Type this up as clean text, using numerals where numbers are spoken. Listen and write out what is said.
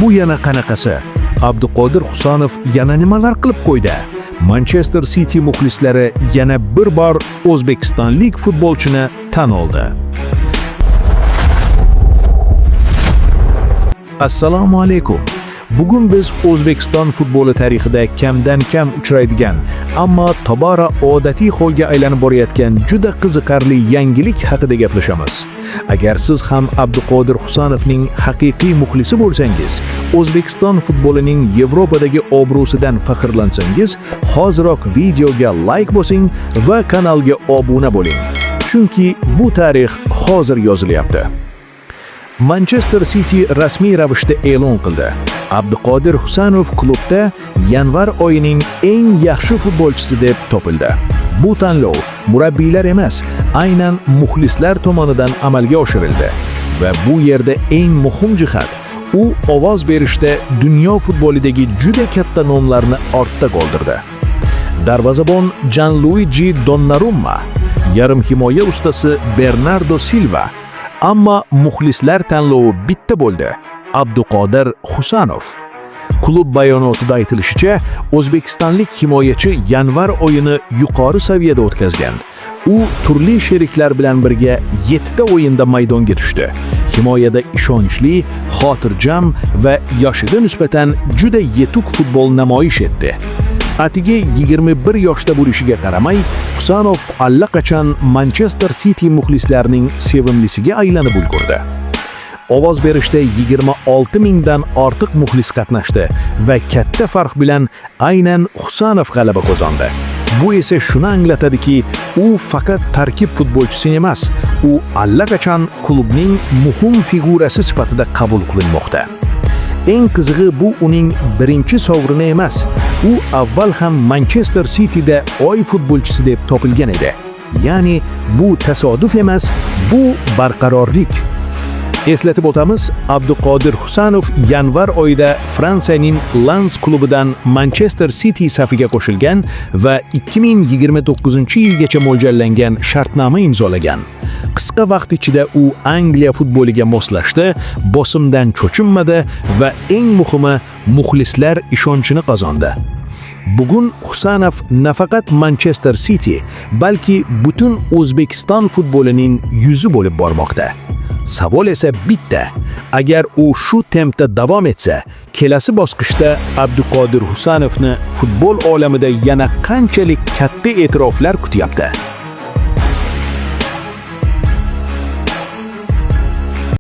Bu yana qanaqasi? Abduqodir Husanov yana nimalar qilib qo'ydi? Manchester City muxlislari yana bir bor o'zbekistonlik futbolchini tan oldi. Assalomu alaykum. Bugun biz O'zbekiston futboli tarixida kamdan kam uchraydigan, ammo tobora odatiy holga aylanib borayotgan juda qiziqarli yangilik haqida gaplashamiz. Agar siz ham Abduqodir Husanovning haqiqiy muxlisi bo'lsangiz, O'zbekiston futbolining Yevropadagi obro'sidan faxrlansangiz, hoziroq videoga like bosing va kanalga obuna bo'ling. Chunki bu tarix hozir yozilyapti. Manchester City rasmiy ravishda e'lon qildi. Abduqodir Husanov klubda yanvar oyining eng yaxshi futbolchisi deb topildi. Bu tanlov murabbiylar emas, aynan muxlislar tomonidan amalga oshirildi. Va bu yerda eng muhim jihat, u ovoz berishda dunyo futbolidagi juda katta nomlarni ortda qoldirdi. Darvozabon Gianluigi Donnarumma, yarim himoya ustasi Bernardo Silva, ammo muxlislar tanlovi bitta bo'ldi: Abduqodir Husanov. Klub bayonotida aytilishicha, o'zbekistonlik himoyachi yanvar oyini yuqori saviyada o'tkazgan. U turli sheriklar bilan birga 7 ta o'yinda maydonga tushdi. Himoyada ishonchli, xotirjam va yoshiga nisbatan juda yetuk futbol namoyish etdi. Atigi 21 yoshda bo'lishiga qaramay, Husanov allaqachon Manchester City muxlislarining sevimlisiga aylanib ulgurdi. Ovoz berishda 26 mingdan ortiq muxlis qatnashdi va katta farq bilan aynan Husanov g'alaba qozondi. Bu esa shuni anglatadiki, u faqat tarkib futbolchisi emas, u allaqachon klubning muhim figurasi sifatida qabul qilinmoqda. Eng qizig'i, bu uning birinchi sovrini emas. U avval ham Manchester City'da oy futbolchisi deb topilgan edi. Ya'ni bu tasodif emas, bu barqarorlik. Eslatib o'tamiz, Abduqodir Husanov yanvar oyida Fransiyaning Lens klubidan Manchester City safiga qo'shilgan va 2029-yilgacha mo'ljallangan shartnoma imzolagan. Qisqa vaqt ichida u Angliya futboliga moslashdi, bosimdan cho'chinmadi va eng muhimi, muxlislar ishonchini qozondi. Bugun Husanov nafaqat Manchester City, balki butun O'zbekiston futbolining yuzi bo'lib bormoqda. Savol esa bitta: agar u shu tempda davom etsa, kelasi bosqichda Abduqodir Husanovni futbol olamida yana qanchalik katta e'tiroflar kutyapti?